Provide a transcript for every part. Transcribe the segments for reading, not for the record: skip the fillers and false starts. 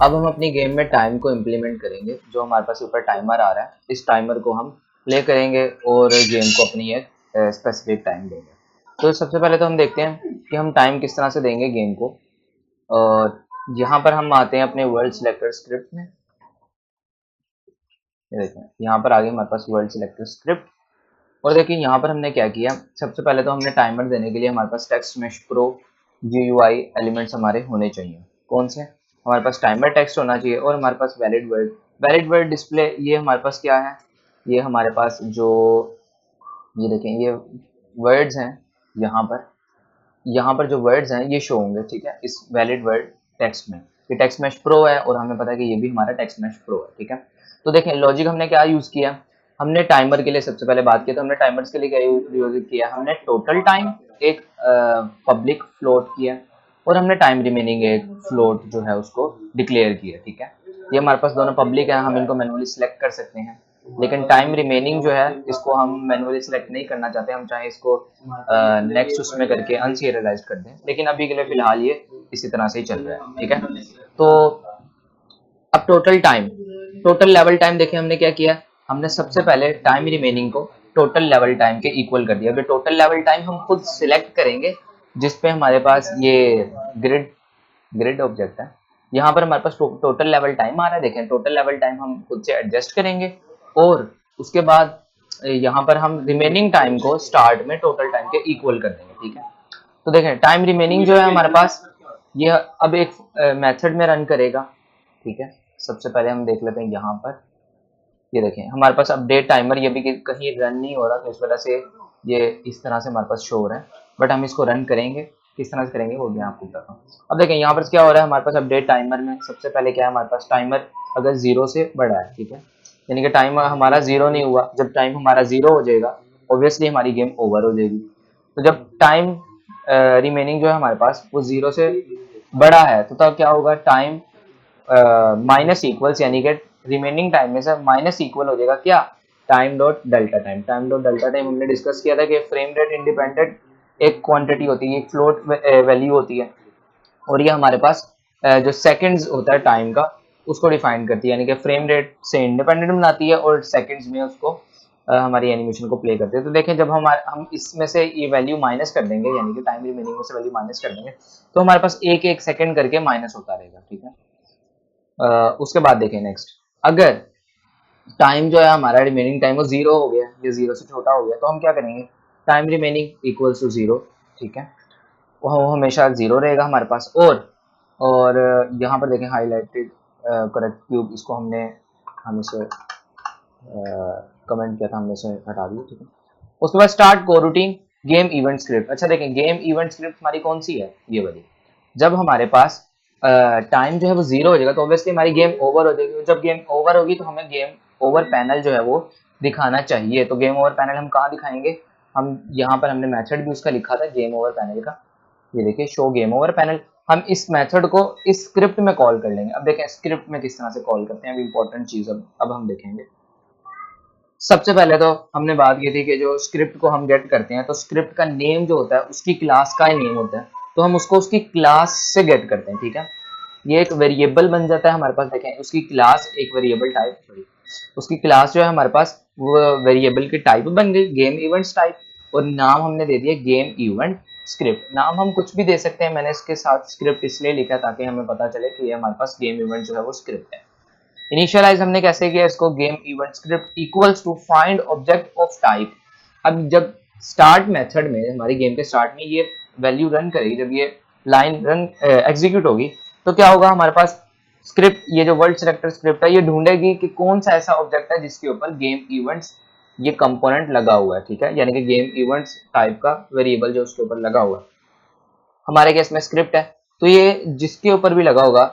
अब हम अपनी गेम में टाइम को इम्प्लीमेंट करेंगे। जो हमारे पास ऊपर टाइमर आ रहा है, इस टाइमर को हम प्ले करेंगे और गेम को अपनी एक स्पेसिफिक टाइम देंगे। तो सबसे पहले तो हम देखते हैं कि हम टाइम किस तरह से देंगे गेम को। और यहाँ पर हम आते हैं अपने वर्ल्ड सिलेक्टर स्क्रिप्ट में। ये देखें, यहाँ पर आ गई हमारे पास वर्ल्ड सिलेक्टर स्क्रिप्ट। और देखिए यहाँ पर हमने क्या किया, सबसे पहले तो हमने टाइमर देने के लिए हमारे पास text mesh pro GUI elements हमारे होने चाहिए। कौन से? हमारे पास टाइमर टेक्स्ट होना चाहिए और हमारे पास वैलिड वर्ड डिस्प्ले। ये हमारे पास क्या है, ये हमारे पास जो ये देखें ये वर्ड्स हैं, यहाँ पर जो वर्ड्स हैं ये शो होंगे, ठीक है, इस वैलिड वर्ड टेक्स्ट में। ये टेक्स्ट मैश प्रो है और हमें पता है कि ये भी हमारा टेक्स्ट मैश प्रो है, ठीक है। तो देखें लॉजिक हमने क्या यूज किया, हमने टाइमर के लिए सबसे पहले बात की, तो हमने टाइमर्स के लिए क्या यूज किया, हमने टोटल टाइम एक पब्लिक फ्लोट किया और हमने टाइम रिमेनिंग एक फ्लोट जो है उसको डिक्लेयर किया, ठीक है। ये हमारे पास दोनों पब्लिक है, हम इनको मैनुअली सिलेक्ट कर सकते हैं। लेकिन टाइम रिमेनिंग जो है इसको हम मैनुअली सिलेक्ट नहीं करना चाहते, हम चाहे इसको नेक्स्ट उसमें करके अनसीरियलाइज कर दें, लेकिन अभी के लिए फिलहाल ये इसी तरह से ही चल रहा है, ठीक है। तो अब टोटल लेवल टाइम देखिए हमने क्या किया, हमने सबसे पहले टाइम रिमेनिंग को टोटल लेवल टाइम के इक्वल कर दिया। अभी टोटल लेवल टाइम हम खुद सिलेक्ट करेंगे, जिसपे हमारे पास ये ग्रिड ऑब्जेक्ट है। यहाँ पर हमारे पास टोटल लेवल टाइम आ रहा है, देखें टोटल लेवल टाइम हम खुद से एडजस्ट करेंगे और उसके बाद यहाँ पर हम रिमेनिंग टाइम को स्टार्ट में टोटल टाइम के इक्वल कर देंगे, ठीक है। तो देखें टाइम रिमेनिंग जो है हमारे पास ये अब एक मेथड में रन करेगा, ठीक है। सबसे पहले हम देख लेते हैं यहाँ पर, ये देखें हमारे पास अपडेट टाइमर, ये भी कहीं रन नहीं हो रहा, तो इस वजह से ये इस तरह से हमारे पास शो हो रहा है। बट हम इसको रन करेंगे, किस तरह से करेंगे वो भी मैं आपको बताता हूँ। अब देखें यहाँ पर क्या हो रहा है, हमारे पास अपडेट टाइमर में सबसे पहले क्या है, हमारे पास टाइमर अगर 0 से बड़ा है, ठीक है, यानी कि टाइम हमारा 0 नहीं हुआ, जब टाइम हमारा 0 हो जाएगा ऑब्वियसली हमारी गेम ओवर हो जाएगी। तो जब टाइम रिमेनिंग जो है हमारे पास वो 0 से बड़ा है, तो तब क्या होगा, टाइम माइनस इक्वल्स, यानी कि रिमेनिंग टाइम में से माइनस इक्वल हो जाएगा क्या, टाइम डॉट डेल्टा टाइम हमने डिस्कस किया था कि फ्रेम रेट इंडिपेंडेंट एक क्वांटिटी होती है, एक फ्लोट वैल्यू होती है, और ये हमारे पास जो सेकंड्स होता है टाइम का उसको डिफाइन करती है, यानी कि फ्रेम रेट से इंडिपेंडेंट बनाती है और सेकंड्स में उसको हमारी एनिमेशन को प्ले करते हैं। तो देखें जब हम इसमें से ये वैल्यू माइनस कर देंगे, यानी कि टाइम रिमेनिंग में से वैल्यू माइनस कर देंगे, तो हमारे पास एक एक सेकंड करके माइनस होता रहेगा, ठीक है। उसके बाद देखें नेक्स्ट, अगर टाइम जो है हमारा रिमेनिंग टाइम वो 0 हो गया, ये 0 से छोटा हो गया, तो हम क्या करेंगे, टाइम रिमेनिंग इक्वल्स टू 0, ठीक है, वो हमेशा 0 रहेगा हमारे पास। और यहाँ पर देखें हाईलाइटेड करेक्ट क्यूब, इसको हम इसे कमेंट किया था, हमने इसे हटा दिया, ठीक है। उसके बाद स्टार्ट को रूटीन गेम इवेंट स्क्रिप्ट। अच्छा देखें गेम इवेंट स्क्रिप्ट हमारी कौन सी है, ये वाली। जब हमारे पास टाइम जो है वो 0 हो जाएगा तो ऑब्वियसली हमारी गेम ओवर हो जाएगी, जब गेम ओवर होगी तो हमें गेम ओवर पैनल जो है वो दिखाना चाहिए। तो गेम ओवर पैनल हम कहाँ दिखाएंगे, हम यहाँ पर हमने मेथड भी उसका लिखा था गेम ओवर पैनल का, ये देखिए शो गेम ओवर पैनल। हम इस मेथड को इस स्क्रिप्ट में कॉल कर लेंगे। अब देखें स्क्रिप्ट में किस तरह से कॉल करते हैं, अब इंपॉर्टेंट चीज अब हम देखेंगे। सबसे पहले तो हमने बात की थी कि जो स्क्रिप्ट को हम गेट करते हैं, तो स्क्रिप्ट का नेम जो होता है उसकी क्लास का ही नेम होता है, तो हम उसको उसकी क्लास से गेट करते हैं, ठीक है। ये एक वेरिएबल बन जाता है हमारे पास, देखें उसकी क्लास एक वेरिएबल टाइप, सॉरी उसकी क्लास जो है हमारे पास वो वेरिएबल की टाइप बन गई गेम इवेंट्स टाइप, और नाम हमने दे दिया गेम इवेंट स्क्रिप्ट। नाम हम कुछ भी दे सकते हैं, मैंने इसके साथ स्क्रिप्ट इसलिए लिखा ताकि हमें पता चले कि ये हमारे पास गेम इवेंट जो है वो स्क्रिप्ट है। इनिशियलाइज हमने कैसे किया इसको, game event script equals to find object of type. अब जब स्टार्ट मेथड में हमारी गेम के स्टार्ट में ये वैल्यू रन करेगी, जब ये लाइन रन एग्जीक्यूट होगी, तो क्या होगा हमारे पास स्क्रिप्ट, ये जो वर्ल्ड सिलेक्टर स्क्रिप्ट है ये ढूंढेगी कि कौन सा ऐसा ऑब्जेक्ट है जिसके ऊपर गेम इवेंट्स ये कंपोनेंट लगा हुआ है, ठीक है, यानी कि गेम इवेंट्स टाइप का वेरिएबल जो उसके ऊपर लगा हुआ है, हमारे केस में स्क्रिप्ट है, तो ये जिसके ऊपर भी लगा होगा,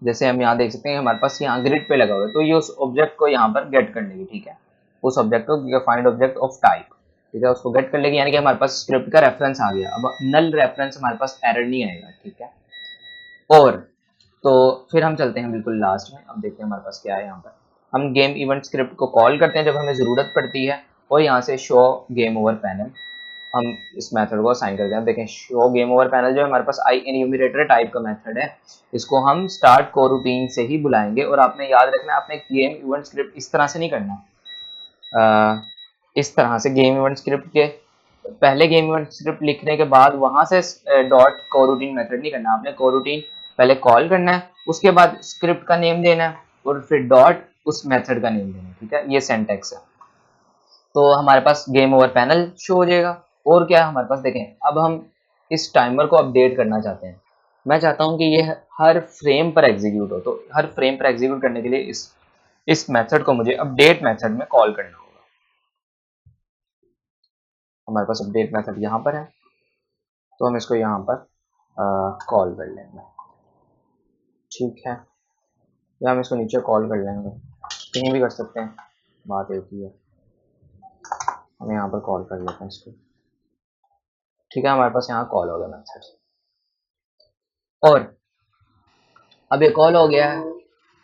जैसे हम यहाँ देख सकते हैं हमारे पास यहाँ ग्रिड पे लगा हुआ है, तो ये उस ऑब्जेक्ट को यहाँ पर गेट कर लेगी, ठीक है, उस ऑब्जेक्ट को फाइंड ऑब्जेक्ट ऑफ टाइप, ठीक है, उसको गेट कर लेगी, यानी कि हमारे पास स्क्रिप्ट का रेफरेंस आ गया। अब नल रेफरेंस हमारे पास एरर नहीं आएगा, ठीक है। और तो फिर हम चलते हैं बिल्कुल लास्ट में, अब देखते हैं हमारे पास क्या है। यहाँ पर हम गेम इवेंट स्क्रिप्ट को कॉल करते हैं जब हमें जरूरत पड़ती है, और यहाँ से शो गेम ओवर पैनल हम इस मेथड को असाइन करते हैं। देखें शो गेम ओवर पैनल जो है हमारे पास आई एन्यूमरेटर टाइप का मेथड है, इसको हम स्टार्ट को रूटीन से ही बुलाएंगे। और आपने याद रखना आपने गेम इवेंट स्क्रिप्ट इस तरह से नहीं करना, इस तरह से गेम इवेंट स्क्रिप्ट के पहले गेम इवेंट स्क्रिप्ट लिखने के बाद वहां से डॉट कोरूटीन मेथड नहीं करना, आपने कोरूटीन पहले कॉल करना है, उसके बाद स्क्रिप्ट का नेम देना है और फिर डॉट उस मेथड का नेम देना है। ठीक है, ये सिंटैक्स है। तो हमारे पास गेम ओवर पैनल शो हो जाएगा। और क्या है हमारे पास, देखें अब हम इस टाइमर को अपडेट करना चाहते हैं। मैं चाहता हूं कि ये हर फ्रेम पर एग्जीक्यूट हो, तो हर फ्रेम पर एग्जीक्यूट करने के लिए इस मेथड को मुझे अपडेट मेथड में कॉल करना होगा। हमारे पास अपडेट मेथड यहाँ पर है, तो हम इसको यहाँ पर कॉल कर लेंगे। ठीक है, या हम इसको नीचे कॉल कर लेंगे, कहीं भी कर सकते हैं, बात एक ही है। हम यहाँ पर कॉल कर लेते हैं इसको। ठीक है, हमारे पास यहाँ कॉल हो गया मेथड, और अब ये कॉल हो गया है।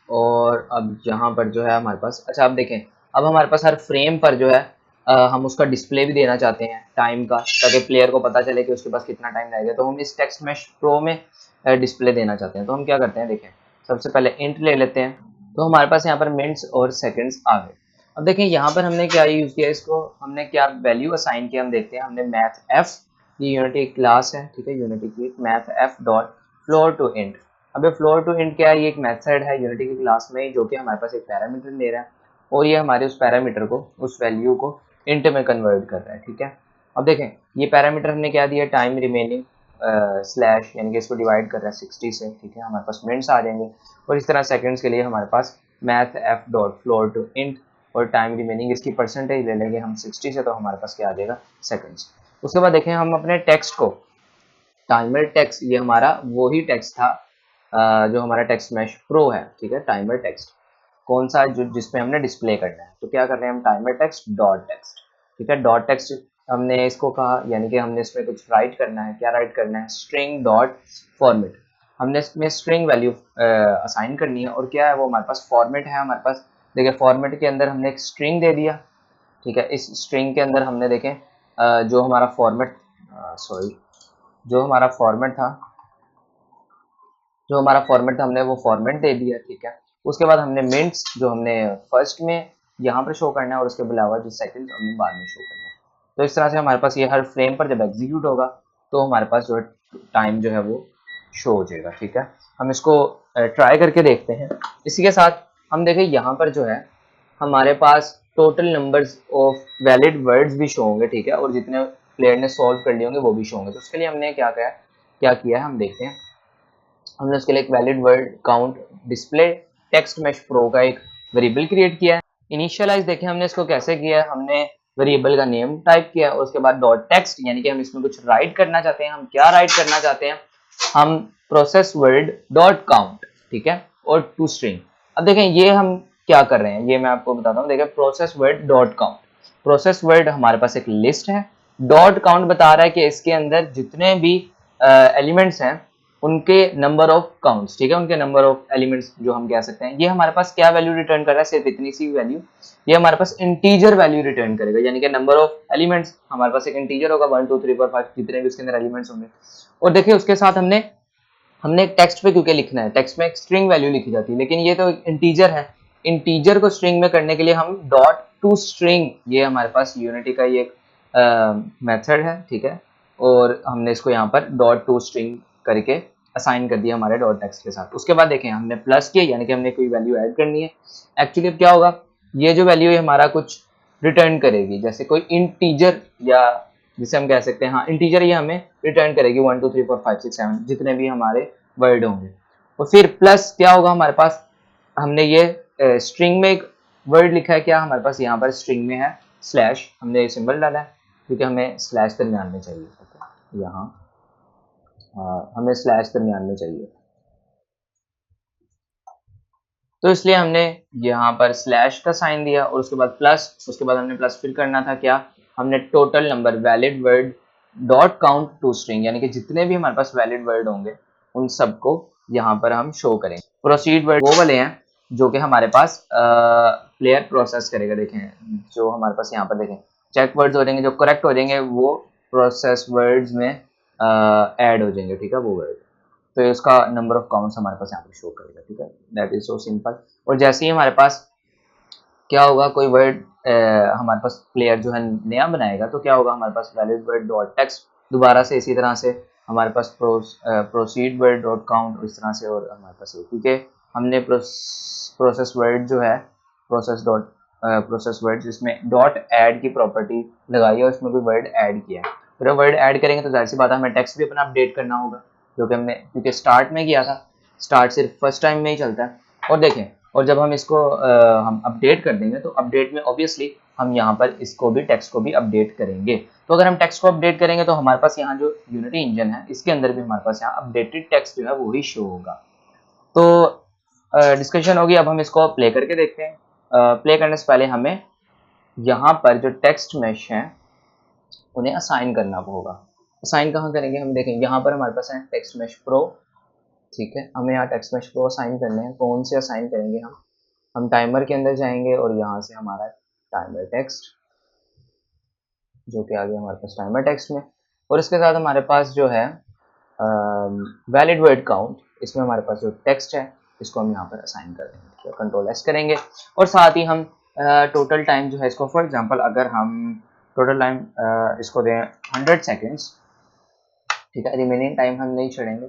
और अब यहाँ पर जो है हमारे पास, अच्छा अब देखें, अब हमारे पास हर फ्रेम पर जो है हम उसका डिस्प्ले भी देना चाहते हैं टाइम का, ताकि प्लेयर को पता चले कि उसके पास कितना टाइम लगेगा। तो हम इस टेक्स्ट मैश प्रो में डिस्प्ले देना चाहते हैं। तो हम क्या करते हैं, देखें सबसे पहले इंट ले लेते हैं। तो हमारे पास यहाँ पर मिनट्स और सेकंड्स आ गए। अब देखें यहाँ पर हमने क्या यूज़ किया, इसको हमने क्या वैल्यू असाइन किया, हम देखते हैं। हमने मैथ एफ, ये यूनिटी क्लास है, ठीक है, यूनिटी की math F dot floor to int. अब ये फ्लोर टू इंट क्या है, ये एक मेथड है यूनिटी की क्लास में जो कि हमारे पास एक पैरामीटर ले रहा है और ये हमारे उस पैरामीटर को, उस वैल्यू को इंट में कन्वर्ट कर रहा है। ठीक है, अब देखें ये पैरामीटर हमने क्या दिया, टाइम रिमेनिंग स्लैश, यानी कि इसको डिवाइड कर रहा है 60 से। ठीक है, हमारे पास मिनट्स आ जाएंगे। और इस तरह सेकंड्स के लिए हमारे पास math F dot floor to int और टाइम रिमेनिंग इसकी परसेंटेज ले लेंगे हम 60 से, तो हमारे पास क्या आ जाएगा, सेकंड्स। उसके बाद देखें हम अपने टेक्स्ट को, टाइमर टेक्स्ट, ये हमारा वही टेक्स्ट था जो हमारा टेक्स्ट मैश प्रो है। ठीक है, टाइमर टेक्स्ट कौन सा, जो जिसमें हमने डिस्प्ले करना है। तो क्या कर रहे हैं हम, टाइमर टेक्स्ट डॉट टेक्स्ट। ठीक है, डॉट टेक्स्ट हमने इसको कहा, यानी कि हमने इसमें कुछ राइट करना है। क्या राइट करना है, स्ट्रिंग डॉट फॉर्मेट। हमने इसमें स्ट्रिंग वैल्यू असाइन करनी है। और क्या है वो, हमारे पास फॉर्मेट है। हमारे पास देखिए फॉर्मेट के अंदर हमने एक स्ट्रिंग दे दिया। ठीक है, इस स्ट्रिंग के अंदर हमने देखें जो हमारा फॉर्मेट, सॉरी, जो हमारा फॉर्मेट था, हमने वो फॉर्मेट दे दिया। ठीक है, उसके बाद हमने मिनट्स जो हमने फर्स्ट में यहाँ पर शो करना है और उसके अलावा जो सेकंड हमने बाद में शो करना है। तो इस तरह से हमारे पास ये हर फ्रेम पर जब एग्जीक्यूट होगा तो हमारे पास जो है टाइम जो है वो शो हो जाएगा। ठीक है, हम इसको ट्राई करके देखते हैं। इसी के साथ हम देखें यहाँ पर जो है हमारे पास total numbers of valid words भी शो होंगे। ठीक है, और जितने प्लेयर ने सॉल्व कर लिए होंगे वो भी शो होंगे। तो उसके लिए हमने क्या किया है हम देखते हैं। हमने उसके लिए एक valid word count display text mesh pro का एक वेरिएबल क्रिएट किया है। इनिशियलाइज देखें हमने इसको कैसे किया है, हमने वेरिएबल का नेम टाइप किया और उसके बाद डॉट टेक्स्ट, यानी कि हम इसमें कुछ राइट करना चाहते हैं। हम क्या राइट करना चाहते हैं, हम प्रोसेस वर्ड डॉट काउंट। ठीक है, और टू स्ट्रिंग। अब देखें ये हम क्या कर रहे हैं, ये मैं आपको बताता हूँ। देखें process word dot count, process word हमारे पास एक लिस्ट है। डॉट काउंट बता रहा है कि इसके अंदर जितने भी एलिमेंट्स हैं उनके नंबर ऑफ काउंट्स। ठीक है, उनके नंबर ऑफ एलिमेंट्स जो हम कह सकते हैं। ये हमारे पास क्या वैल्यू रिटर्न कर रहा है, सिर्फ इतनी सी वैल्यू। ये हमारे पास इंटीजर वैल्यू रिटर्न करेगा, यानी कि नंबर ऑफ एलिमेंट्स हमारे पास एक इंटीजर होगा, 1 2 3 4 5 जितने भी उसके अंदर एलिमेंट्स होंगे। और देखिए उसके साथ हमने एक टेक्स्ट पे क्योंकि लिखना है, टेक्स्ट में एक स्ट्रिंग वैल्यू लिखी जाती है, लेकिन ये तो इंटीजर है। इंटीजर को स्ट्रिंग में करने के लिए हम डॉट टू स्ट्रिंग, ये हमारे पास यूनिटी का ये मेथड है। ठीक है, और हमने इसको यहाँ पर डॉट टू स्ट्रिंग करके असाइन कर दिया हमारे डॉट टेक्स्ट के साथ। उसके बाद देखें हमने प्लस किया, यानी कि हमने कोई वैल्यू ऐड करनी है। एक्चुअली अब क्या होगा, ये जो वैल्यू है हमारा कुछ रिटर्न करेगी, जैसे कोई इंटीजर, या जिसे हम कह सकते हैं, हाँ इंटीजर, ये हमें रिटर्न करेगी 1 2 3 4 5 6 7 जितने भी हमारे वर्ड होंगे। और फिर प्लस क्या होगा हमारे पास, हमने ये स्ट्रिंग में एक वर्ड लिखा है। क्या हमारे पास यहाँ पर स्ट्रिंग में है स्लैश, हमने ये सिंबल डाला है क्योंकि हमें स्लैश दरमियान में चाहिए। यहाँ हमें स्लैश दरमियान में चाहिए, तो इसलिए हमने यहाँ पर स्लैश का साइन दिया और उसके बाद प्लस, उसके बाद हमने प्लस फिर करना था क्या, हमने total number valid word dot count to string, यानी कि जितने भी हमारे पास वैलिड वर्ड होंगे उन सबको यहाँ पर हम शो करेंगे। प्रोसीड वर्ड वो वाले हैं जो कि हमारे पास प्लेयर प्रोसेस करेगा। देखें जो हमारे पास यहाँ पर देखें चेक वर्ड्स हो जाएंगे, जो करेक्ट हो जाएंगे वो प्रोसेस वर्ड्स में ऐड हो जाएंगे, ठीक है, वो वर्ड। तो उसका नंबर ऑफ काउंट्स हमारे पास यहाँ पर शो करेगा, ठीक है, दैट इज सो सिंपल। और जैसे ही हमारे पास क्या होगा, कोई वर्ड हमारे पास प्लेयर जो है नया बनाएगा, तो क्या होगा, हमारे पास वैलिड वर्ड डॉट टेक्स्ट दोबारा से इसी तरह से हमारे पास प्रोसीड वर्ड डॉट काउंट इस तरह से, और हमारे पास क्योंकि हमने प्रोसेस वर्ड जो है प्रोसेस वर्ड जिसमें डॉट ऐड की प्रॉपर्टी लगाई है, उसमें भी वर्ड ऐड किया है। फिर वर्ड ऐड करेंगे तो जाहिर सी बात है हमें टेक्स्ट भी अपना अपडेट करना होगा, जो कि हमने क्योंकि स्टार्ट में किया था, स्टार्ट सिर्फ फर्स्ट टाइम में ही चलता है। और देखें, और जब हम इसको हम अपडेट कर देंगे तो अपडेट में ऑब्वियसली हम यहाँ पर इसको भी टेक्स्ट को भी अपडेट करेंगे। तो अगर हम टेक्स्ट को अपडेट करेंगे तो हमारे पास यहाँ जो यूनिटी इंजन है इसके अंदर भी हमारे पास यहाँ अपडेटेड टेक्स्ट जो है वो ही शो होगा। तो डिस्कशन होगी, अब हम इसको प्ले करके देखते हैं। प्ले करने से पहले हमें यहाँ पर जो टेक्स्ट मैश हैं उन्हें असाइन करना होगा। असाइन कहाँ करेंगे, हम देखेंगे यहाँ पर हमारे पास है टेक्स्ट मैश प्रो, ठीक है, हमें यहाँ टेक्स्ट मैश प्रो असाइन करने हैं। कौन से असाइन करेंगे हम टाइमर के अंदर जाएंगे और यहाँ से हमारा टाइमर टेक्स्ट जो कि आ गया हमारे पास टाइमर टेक्स्ट में, और इसके साथ हमारे पास जो है वैलिड वर्ड काउंट, इसमें हमारे पास जो टेक्स्ट है इसको हम यहाँ पर असाइन कर देंगे, तो कंट्रोल एस करेंगे। और साथ ही हम टोटल टाइम जो है इसको, फॉर एग्जांपल अगर हम टोटल टाइम इसको दें 100 सेकेंड्स, ठीक है, रिमेनिंग टाइम हम नहीं छोड़ेंगे,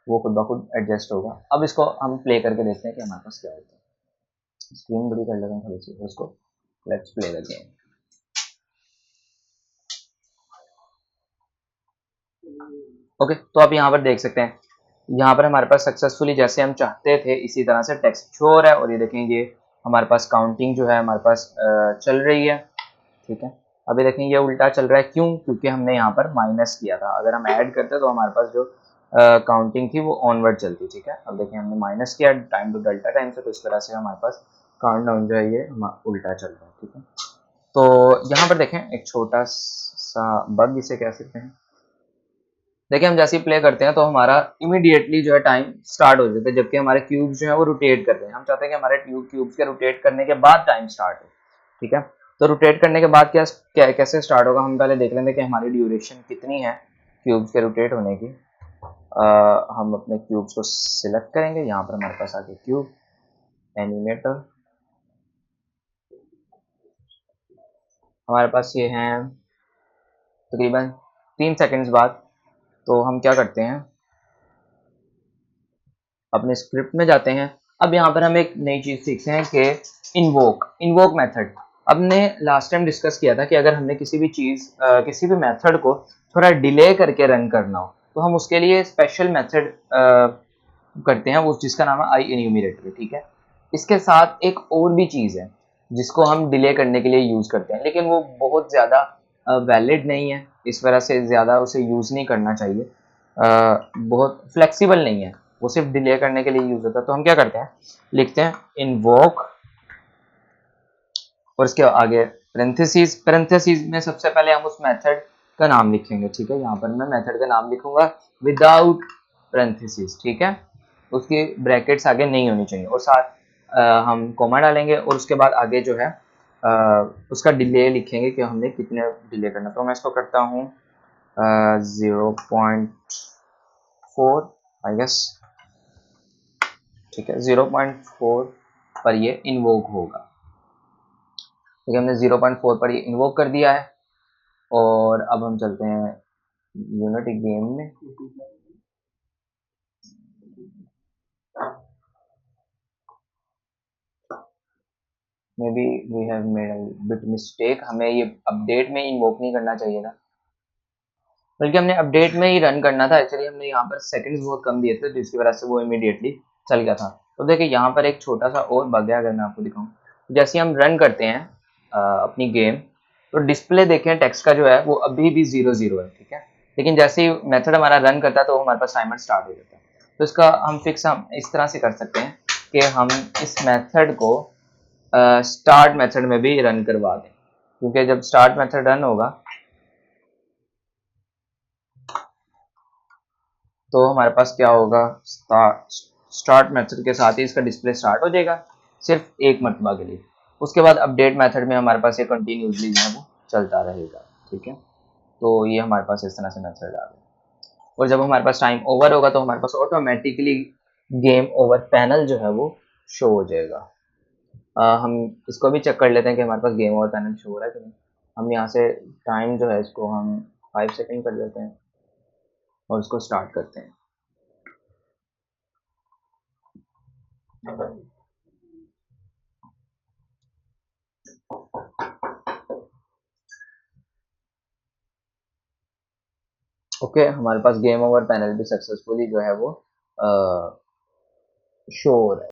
वो खुद ब खुद एडजस्ट होगा। अब इसको हम प्ले करके देखते हैं कि हमारे पास क्या होता है। स्क्रीन बड़ी कर लेते हैं थोड़ी सी, उसको let's play the game. Okay, तो आप यहाँ पर देख सकते हैं, यहाँ पर हमारे पास सक्सेसफुली जैसे हम चाहते थे इसी तरह से टेक्स्ट शो हो रहा है। और ये देखें, ये हमारे पास काउंटिंग जो है हमारे पास चल रही है, ठीक है। अभी देखें ये उल्टा चल रहा है, क्यों, क्योंकि हमने यहाँ पर माइनस किया था। अगर हम ऐड करते तो हमारे पास जो काउंटिंग थी वो ऑनवर्ड चलती, ठीक है। अब देखें हमने माइनस किया टाइम टू डेल्टा टाइम से, तो इस तरह से हमारे पास काउंट डाउन जो है ये उल्टा चल रहा है, ठीक है। तो यहाँ पर देखें एक छोटा सा बग इसे कह सकते हैं। देखिए हम जैसे ही प्ले करते हैं तो हमारा इमीडिएटली जो है टाइम स्टार्ट हो जाता है, जबकि हमारे क्यूब्स जो है वो रोटेट कर रहे हैं। हम चाहते हैं कि हमारे क्यूब्स के रोटेट करने के बाद टाइम स्टार्ट हो, ठीक है। तो रोटेट करने के बाद कैसे स्टार्ट होगा, हम पहले देख लेंगे कि हमारी ड्यूरेशन कितनी है क्यूब्स के रोटेट होने की। हम अपने क्यूब्स को सिलेक्ट करेंगे, यहाँ पर हमारे पास आके क्यूब एनिमेटर, हमारे पास ये हैं तकरीबन 3 सेकेंड्स बाद। तो हम क्या करते हैं, अपने स्क्रिप्ट में जाते हैं। अब यहाँ पर हम एक नई चीज़ सीखते हैं कि इन्वोक मेथड। हमने लास्ट टाइम डिस्कस किया था कि अगर हमने किसी भी किसी भी मेथड को थोड़ा डिले करके रन करना हो तो हम उसके लिए स्पेशल मेथड करते हैं, वो जिसका नाम है आई एन्यूमरेटर, ठीक है। इसके साथ एक और भी चीज़ है जिसको हम डिले करने के लिए यूज़ करते हैं, लेकिन वो बहुत ज़्यादा वैलिड नहीं है, इस वजह से ज़्यादा उसे यूज़ नहीं करना चाहिए, बहुत फ्लेक्सिबल नहीं है, वो सिर्फ डिले करने के लिए यूज होता है। तो हम क्या करते हैं, लिखते हैं इन्वोक और उसके आगे पेरेंथेसिस में सबसे पहले हम उस मेथड का नाम लिखेंगे, ठीक है। यहाँ पर मैं मेथड का नाम लिखूंगा विदाउट पेरेंथेसिस, ठीक है, उसकी ब्रैकेट्स आगे नहीं होनी चाहिए, और साथ हम कोमा डालेंगे और उसके बाद आगे जो है उसका डिले लिखेंगे कि हमने कितने डिले करना। तो मैं इसको करता हूँ 0.4 आई गेस, ठीक है, 0.4 पर ये इन्वोक होगा, ठीक है। हमने 0.4 पर ये इन्वोक कर दिया है। और अब हम चलते हैं यूनिटी गेम में। May be we have made a bit mistake, हमें ये अपडेट में इन्वोक नहीं करना चाहिए था, बल्कि हमने अपडेट में ही रन करना था। एक्चुअली हमने यहाँ पर सेकंड्स बहुत कम दिए थे, जिसकी वजह से वो इमीडिएटली चल गया था। तो देखिए यहाँ पर एक छोटा सा और बग है, अगर मैं आपको दिखाऊं, जैसे हम रन करते हैं अपनी गेम, तो डिस्प्ले देखें टेक्स्ट का जो है वो अभी भी 0 है, ठीक है। लेकिन जैसे ही मेथड हमारा रन करता है तो हमारे पास टाइमर स्टार्ट हो जाता है। तो इसका हम फिक्स हम इस तरह से कर सकते हैं कि हम इस मेथड को स्टार्ट मेथड में भी रन करवा दें, क्योंकि जब स्टार्ट मेथड रन होगा तो हमारे पास क्या होगा, स्टार्ट मेथड के साथ ही इसका डिस्प्ले स्टार्ट हो जाएगा सिर्फ एक मरतबा के लिए। उसके बाद अपडेट मेथड में हमारे पास ये कंटिन्यूसली जो है वो चलता रहेगा, ठीक है। तो ये हमारे पास इस तरह से मेथड आ गया। और जब हमारे पास टाइम ओवर होगा तो हमारे पास ऑटोमेटिकली गेम ओवर पैनल जो है वो शो हो जाएगा। हम इसको भी चेक कर लेते हैं कि हमारे पास गेम ओवर पैनल शो हो रहा है कि नहीं। हम यहाँ से टाइम जो है इसको हम 5 सेकेंड कर देते हैं और इसको स्टार्ट करते हैं। ओके, हमारे पास गेम ओवर पैनल भी सक्सेसफुली जो है वो शो हो रहा है।